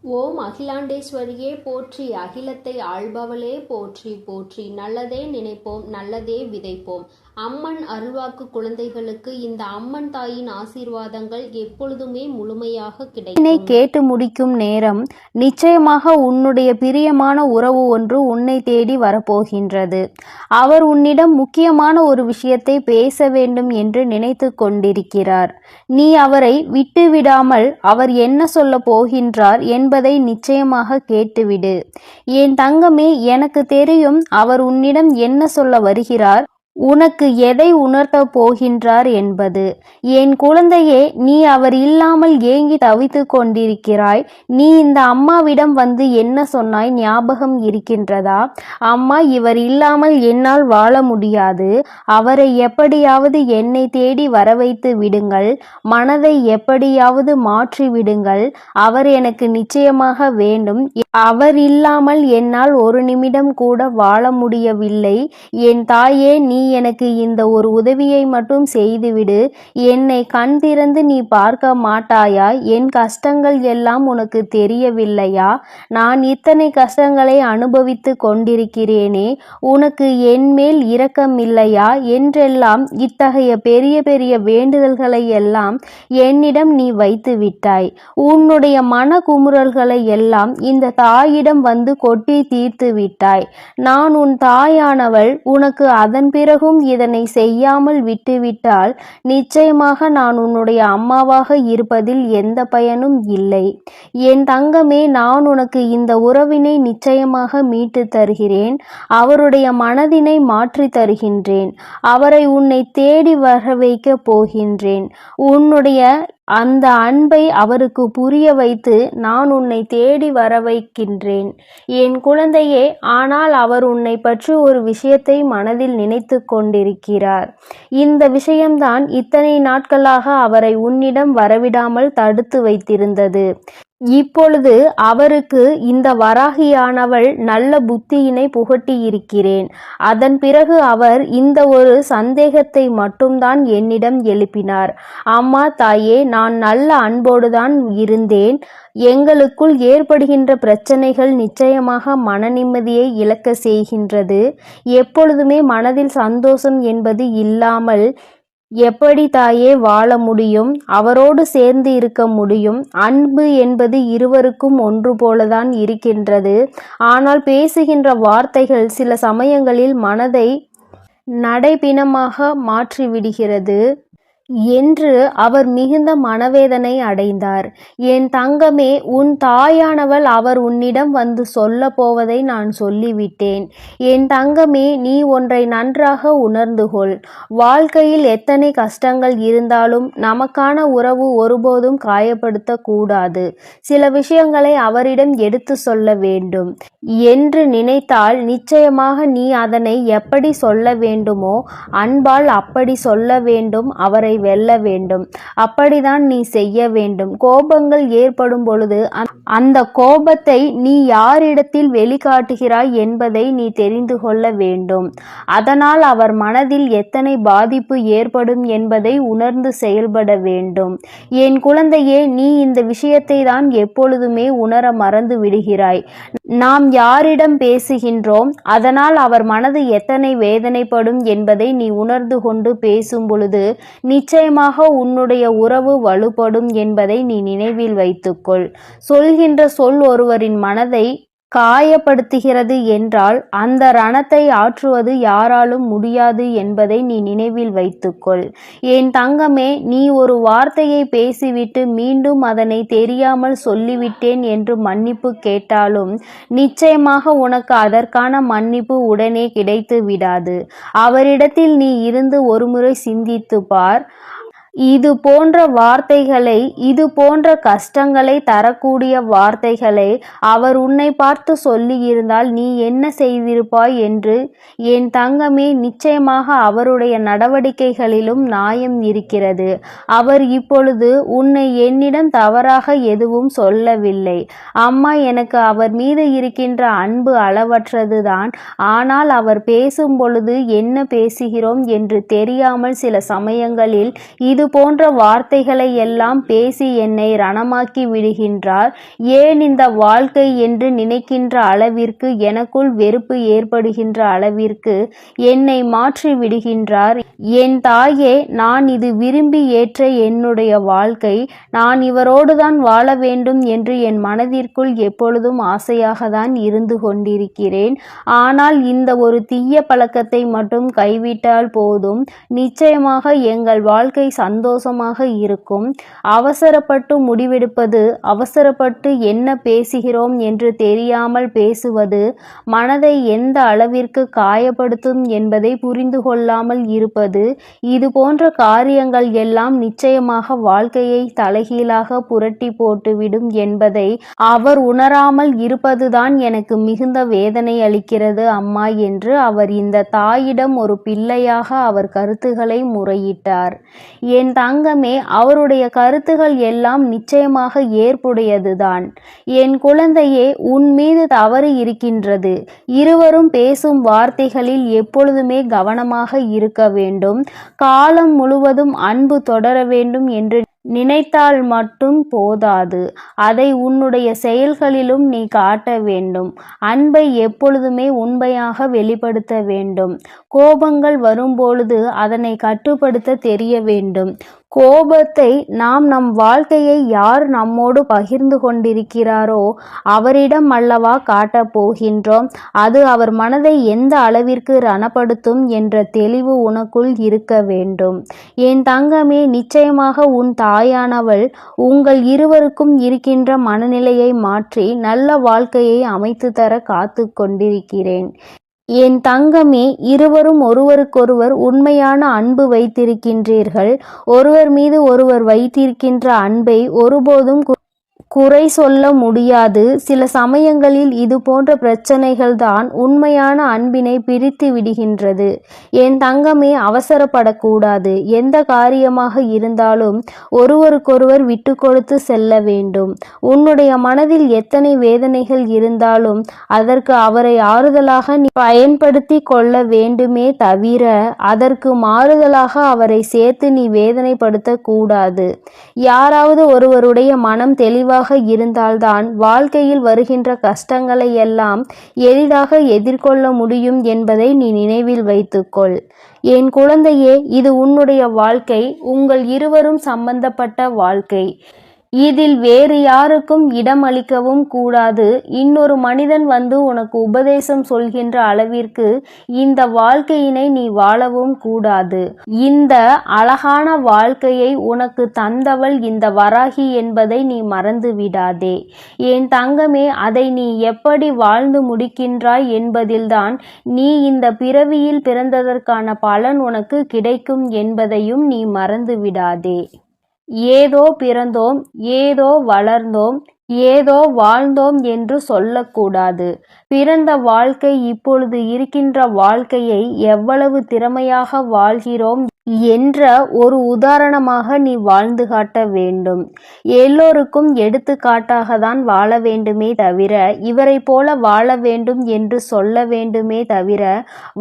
ஓம் அகிலாண்டேஸ்வரியே போற்றி, அகிலத்தை ஆள்பவளே போற்றி போற்றி. நல்லதே நினைப்போம், நல்லதே விதைப்போம். அம்மன் அருள்வாக்கு குழந்தைகளுக்கு இந்த அம்மன் தாயின் ஆசீர்வாதங்கள் எப்பொழுதுமே முழுமையாக கிடைக்கும். கேட்டு முடிக்கும் நேரம் நிச்சயமாக உன்னுடைய பிரியமான உறவு ஒன்று உன்னை தேடி வரப்போகின்றது. அவர் உன்னிடம் முக்கியமான ஒரு விஷயத்தை பேச வேண்டும் என்று நினைத்து கொண்டிருக்கிறார். நீ அவரை விட்டுவிடாமல் அவர் என்ன சொல்ல போகின்றார் என்பதை நிச்சயமாக கேட்டுவிடு. என் தங்கமே, எனக்கு தெரியும் அவர் உன்னிடம் என்ன சொல்ல வருகிறார், உனக்கு எதை உணர்த்த போகின்றார் என்பது. என் குழந்தையே, நீ அவர் இல்லாமல் ஏங்கி தவித்து கொண்டிருக்கிறாய். நீ இந்த அம்மாவிடம் வந்து என்ன சொன்னாய் ஞாபகம் இருக்கின்றதா? அம்மா, இவர் இல்லாமல் என்னால் வாழ முடியாது. அவரை எப்படியாவது என்னை தேடி வரவைத்து விடுங்கள். மனதை எப்படியாவது மாற்றி விடுங்கள். அவர் எனக்கு நிச்சயமாக வேண்டும். அவர் இல்லாமல் என்னால் ஒரு நிமிடம் கூட வாழ முடியவில்லை. என் தாயே, நீ எனக்கு இந்த ஒரு உதவியை மட்டும் செய்துவிடு. என்னை கண் திறந்து நீ பார்க்க மாட்டாயா? என் கஷ்டங்கள் எல்லாம் உனக்கு தெரியவில்லையா? நான் இத்தனை கஷ்டங்களை அனுபவித்து கொண்டிருக்கிறேனே, உனக்கு என் மேல் இரக்கமில்லையா என்றெல்லாம் இத்தகைய பெரிய பெரிய வேண்டுதல்களை எல்லாம் என்னிடம் நீ வைத்து விட்டாய். உன்னுடைய மன குமுறல்களை எல்லாம் இந்த தாயிடம் வந்து கொட்டி தீர்த்து விட்டாய். நான் உன் தாயானவள். உனக்கு அதன் பிறகும் இதனை செய்யாமல் விட்டுவிட்டால் நிச்சயமாக நான் உன்னுடைய அம்மாவாக இருப்பதில் எந்த பயனும் இல்லை. என் தங்கமே, நான் உனக்கு இந்த உறவினை நிச்சயமாக மீட்டு தருகிறேன். அவருடைய மனதினை மாற்றி தருகின்றேன். அவரை உன்னை தேடி வர வைக்க போகின்றேன். உன்னுடைய அந்த அன்பை அவருக்கு புரிய வைத்து நான் உன்னை தேடி வர வைக்கின்றேன் என் குழந்தையே. ஆனால் அவர் உன்னை பற்றி ஒரு விஷயத்தை மனதில் நினைத்து கொண்டிருக்கிறார். இந்த விஷயம்தான் இத்தனை நாட்களாக அவரை உன்னிடம் வரவிடாமல் தடுத்து வைத்திருந்தது. இப்பொழுது அவருக்கு இந்த வராகியானவள் நல்ல புத்தியினை புகட்டி இருக்கிறேன். அதன் பிறகு அவர் இந்த ஒரு சந்தேகத்தை மட்டும்தான் என்னிடம் எழுப்பினார். அம்மா தாயே, நான் நல்ல அன்போடுதான் இருந்தேன். எங்களுக்குள் ஏற்படுகின்ற பிரச்சனைகள் நிச்சயமாக மன நிம்மதியை இழக்க செய்கின்றது. எப்பொழுதுமே மனதில் சந்தோஷம் என்பது இல்லாமல் எப்படி தாயே வாழ முடியும்? அவரோடு சேர்ந்து இருக்க முடியும்? அன்பு என்பது இருவருக்கும் ஒன்று போலதான் இருக்கின்றது. ஆனால் பேசுகின்ற வார்த்தைகள் சில சமயங்களில் மனதை நடைபிணமாக மாற்றிவிடுகிறது என்று அவர் மிகுந்த மனவேதனை அடைந்தார். என் தங்கமே, உன் தாயானவள் அவர் உன்னிடம் வந்து சொல்ல போவதை நான் சொல்லிவிட்டேன். என் தங்கமே, நீ ஒன்றை நன்றாக உணர்ந்து கொள். வாழ்க்கையில் எத்தனை கஷ்டங்கள் இருந்தாலும் நமக்கான உறவு ஒருபோதும் காயப்படுத்தக்கூடாது. சில விஷயங்களை அவரிடம் எடுத்து சொல்ல வேண்டும் என்று நினைத்தால் நிச்சயமாக நீ அதனை எப்படி சொல்ல வேண்டுமோ அன்பால் அப்படி சொல்ல வேண்டும். அவரை வெல்ல வேண்டும். அப்படிதான் நீ செய்ய வேண்டும். கோபங்கள் ஏற்படும் பொழுது அந்த கோபத்தை நீ யாரிடத்தில் வெளிக்காட்டுகிறாய் என்பதை நீ தெரிந்து கொள்ள வேண்டும். அதனால் அவர் மனதில் எத்தனை பாதிப்பு ஏற்படும் என்பதை உணர்ந்து செயல்பட வேண்டும். என் குழந்தையே, நீ இந்த விஷயத்தை தான் எப்பொழுதுமே உணர மறந்து விடுகிறாய். நாம் யாரிடம் பேசுகின்றோம், அதனால் அவர் மனது எத்தனை வேதனைப்படும் என்பதை நீ உணர்ந்து கொண்டு பேசும் பொழுது நிச்சயமாக உன்னுடைய உறவு வலுப்படும் என்பதை நீ நினைவில் வைத்துக்கொள். சொல்கின்ற சொல் ஒருவரின் மனதை காயப்படுத்துகிறது என்றால் அந்த ரணத்தை ஆற்றுவது யாராலும் முடியாது என்பதை நீ நினைவில் வைத்துக்கொள். என் தங்கமே, நீ ஒரு வார்த்தையை பேசிவிட்டு மீண்டும் அதனை தெரியாமல் சொல்லிவிட்டேன் என்று மன்னிப்பு கேட்டாலும் நிச்சயமாக உனக்கு அதற்கான மன்னிப்பு உடனே கிடைத்து விடாது. அவரிடத்தில் நீ இருந்து ஒருமுறை சிந்தித்து பார். இது போன்ற வார்த்தைகளை, இது போன்ற கஷ்டங்களை தரக்கூடிய வார்த்தைகளை அவர் உன்னை பார்த்து சொல்லி இருந்தால் நீ என்ன செய்திருப்பாய் என்று என் தங்கமே, நிச்சயமாக அவருடைய நடவடிக்கைகளிலும் நியாயம் இருக்கிறது. அவர் இப்பொழுது உன்னை என்னிடம் தவறாக எதுவும் சொல்லவில்லை. அம்மா, எனக்கு அவர் மீது இருக்கின்ற அன்பு அளவற்றதுதான். ஆனால் அவர் பேசும் பொழுது என்ன பேசுகிறோம் என்று தெரியாமல் சில சமயங்களில் இது இது போன்ற வார்த்தைகளை எல்லாம் பேசி என்னை ரணமாக்கி விடுகின்றார். ஏன் இந்த வாழ்க்கை என்று நினைக்கின்ற அளவிற்கு, எனக்குள் வெறுப்பு ஏற்படுகின்ற அளவிற்கு என்னை மாற்றி விடுகின்றார். என் தாயே, நான் இது விரும்பி ஏற்ற என்னுடைய வாழ்க்கை, நான் இவரோடுதான் வாழ வேண்டும் என்று என் மனதிற்குள் எப்பொழுதும் ஆசையாக தான் இருந்து கொண்டிருக்கிறேன். ஆனால் இந்த ஒரு தீய பழக்கத்தை மட்டும் கைவிட்டால் போதும், நிச்சயமாக எங்கள் வாழ்க்கை சந்தோஷமாக இருக்கும். அவசரப்பட்டு முடிவெடுப்பது, அவசரப்பட்டு என்ன பேசுகிறோம் என்று தெரியாமல் பேசுவது மனதை எந்த அளவிற்கு காயப்படுத்தும் என்பதை புரிந்து கொள்ளாமல் இருப்பது, இது போன்ற காரியங்கள் எல்லாம் நிச்சயமாக வாழ்க்கையை தலைகீழாக புரட்டி போட்டுவிடும் என்பதை அவர் உணராமல் இருப்பதுதான் எனக்கு மிகுந்த வேதனை அளிக்கிறது அம்மா என்று அவர் இந்த தாயிடம் ஒரு பிள்ளையாக அவர் கருத்துக்களை முறையிட்டார். என் தங்கமே, அவருடைய கருத்துகள் எல்லாம் நிச்சயமாக ஏற்புடையதுதான். என் குழந்தையே, உன் மீது தவறு இருக்கின்றது. இருவரும் பேசும் வார்த்தைகளில் எப்பொழுதுமே கவனமாக இருக்க வேண்டும். காலம் முழுவதும் அன்பு தொடர வேண்டும் என்று நினைத்தால் மட்டும் போதாது, அதை உன்னுடைய செயல்களிலும் நீ காட்ட வேண்டும். அன்பை எப்பொழுதுமே உண்மையாக வெளிப்படுத்த வேண்டும். கோபங்கள் வரும்பொழுது அதனை கட்டுப்படுத்த தெரிய வேண்டும். கோபத்தை நாம் நம் வாழ்க்கையை யார் நம்மோடு பகிர்ந்து கொண்டிருக்கிறாரோ அவரிடம் அல்லவா காட்டப் போகின்றோம். அது அவர் மனதை எந்த அளவிற்கு ரணப்படுத்தும் என்ற தெளிவு உனக்குள் இருக்க வேண்டும். என் தங்கமே, நிச்சயமாக உன் தாயானவள் உங்கள் இருவருக்கும் இருக்கின்ற மனநிலையை மாற்றி நல்ல வாழ்க்கையை அமைத்து தர காத்து கொண்டிருக்கிறேன். என் தங்கமே, இருவரும் ஒருவருக்கொருவர் உண்மையான அன்பு வைத்திருக்கின்றீர்கள். ஒருவர் மீது ஒருவர் வைத்திருக்கின்ற அன்பை ஒருபோதும் குறை சொல்ல முடியாது. சில சமயங்களில் இது போன்ற பிரச்சனைகள் தான் உண்மையான அன்பினை பிரித்து விடுகின்றது. என் தங்கமே, அவசரப்படக்கூடாது. எந்த காரியமாக இருந்தாலும் ஒருவருக்கொருவர் விட்டு கொடுத்து செல்ல வேண்டும். உன்னுடைய மனதில் எத்தனை வேதனைகள் இருந்தாலும் அதற்கு அவரை ஆறுதலாக நீ பயன்படுத்தி கொள்ள வேண்டுமே தவிர அதற்கு மாறுதலாக அவரை சேர்த்து நீ வேதனைப்படுத்த கூடாது. யாராவது ஒருவருடைய மனம் தெளிவாக இருந்தால்தான் வாழ்க்கையில் வருகின்ற கஷ்டங்களை எல்லாம் எளிதாக எதிர்கொள்ள முடியும் என்பதை நீ நினைவில் வைத்துக்கொள். என் குழந்தையே, இது உன்னுடைய வாழ்க்கை, உங்கள் இருவரும் சம்பந்தப்பட்ட வாழ்க்கை. இதில் வேறு யாருக்கும் இடம் அளிக்கவும் கூடாது. இன்னொரு மனிதன் வந்து உனக்கு உபதேசம் சொல்கின்ற அளவிற்கு இந்த வாழ்க்கையினை நீ வாழவும் கூடாது. இந்த அழகான வாழ்க்கையை உனக்கு தந்தவள் இந்த வராகி என்பதை நீ மறந்து விடாதே. என் தங்கமே, அதை நீ எப்படி வாழ்ந்து முடிக்கின்றாய் என்பதில்தான் நீ இந்த பிறவியில் பிறந்ததற்கான பலன் உனக்கு கிடைக்கும் என்பதையும் நீ மறந்து விடாதே. ஏதோ பிறந்தோம், ஏதோ வளர்ந்தோம், ஏதோ வாழ்ந்தோம் என்று சொல்லக்கூடாது. பிறந்த வாழ்க்கை, இப்பொழுது இருக்கின்ற வாழ்க்கையை எவ்வளவு திறமையாக வாழ்கிறோம் என்ற ஒரு உதாரணமாக நீ வாழ்ந்து காட்ட வேண்டும். எல்லோருக்கும் எடுத்துக்காட்டாக தான் வாழ வேண்டுமே தவிர இவரை போல வாழ வேண்டும் என்று சொல்ல வேண்டுமே தவிர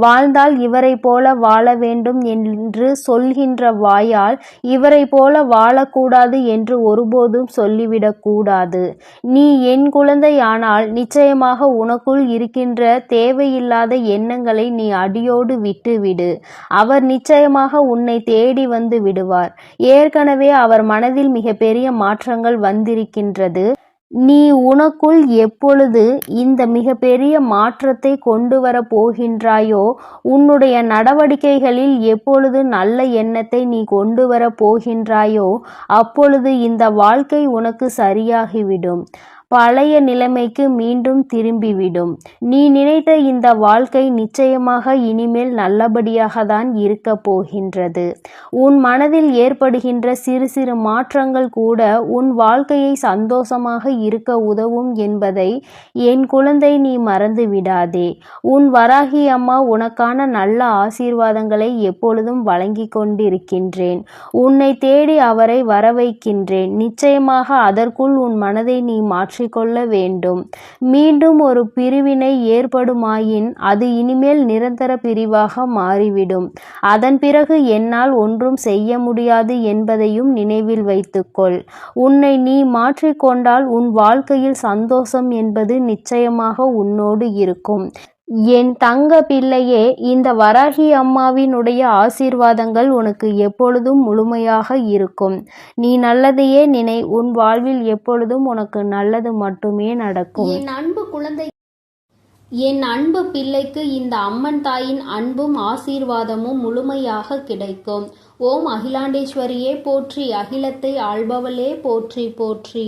வாழ்ந்தால் இவரை போல வாழ வேண்டும் என்று சொல்கின்ற வாயால் இவரை போல வாழக்கூடாது என்று ஒருபோதும் சொல்லிவிடக்கூடாது. நீ என் குழந்தையானால் நிச்சயமாக உனக்குள் இருக்கின்ற தேவையில்லாத எண்ணங்களை நீ அடியோடு விட்டுவிடு. அவர் நிச்சயமாக உன்னை தேடி வந்து விடுவார். ஏற்கனவே அவர் மனதில் மிகப்பெரிய மாற்றங்கள் வந்திருக்கின்றது. நீ உனக்குள் எப்பொழுது இந்த மிகப்பெரிய மாற்றத்தை கொண்டு வர போகின்றாயோ, உன்னுடைய நடவடிக்கைகளில் எப்பொழுது நல்ல எண்ணத்தை நீ கொண்டு வர போகின்றாயோ அப்பொழுது இந்த வாழ்க்கை உனக்கு சரியாகிவிடும். பழைய நிலைமைக்கு மீண்டும் திரும்பிவிடும். நீ நினைத்த இந்த வாழ்க்கை நிச்சயமாக இனிமேல் நல்லபடியாக தான் இருக்க போகின்றது. உன் மனதில் ஏற்படுகின்ற சிறு சிறு மாற்றங்கள் கூட உன் வாழ்க்கையை சந்தோஷமாக இருக்க உதவும் என்பதை என் குழந்தை நீ மறந்து விடாதே. உன் வராகி அம்மா உனக்கான நல்ல ஆசீர்வாதங்களை எப்பொழுதும் வழங்கி கொண்டிருக்கின்றேன். உன்னை தேடி அவரை வரவைக்கின்றேன். நிச்சயமாக அதற்குள் உன் மனதை நீ மாற்றி மாற்றிக்கொள்ள வேண்டும். மீண்டும் ஒரு பிரிவினை ஏற்படுமாயின் அது இனிமேல் நிரந்தர பிரிவாக மாறிவிடும். அதன் பிறகு என்னால் ஒன்றும் செய்ய முடியாது என்பதையும் நினைவில் வைத்துக்கொள். உன்னை நீ மாற்றிக்கொண்டால் உன் வாழ்க்கையில் சந்தோஷம் என்பது நிச்சயமாக உன்னோடு இருக்கும். என் தங்க பிள்ளையே, இந்த வராகி அம்மாவினுடைய ஆசீர்வாதங்கள் உனக்கு எப்பொழுதும் முழுமையாக இருக்கும். நீ நல்லதையே நினை. உன் வாழ்வில் எப்பொழுதும் உனக்கு நல்லது மட்டுமே நடக்கும். என் அன்பு பிள்ளைக்கு இந்த அம்மன் தாயின் அன்பும் ஆசீர்வாதமும் முழுமையாக கிடைக்கும். ஓம் அகிலாண்டேஸ்வரியே போற்றி, அகிலத்தை ஆள்பவளே போற்றி போற்றி.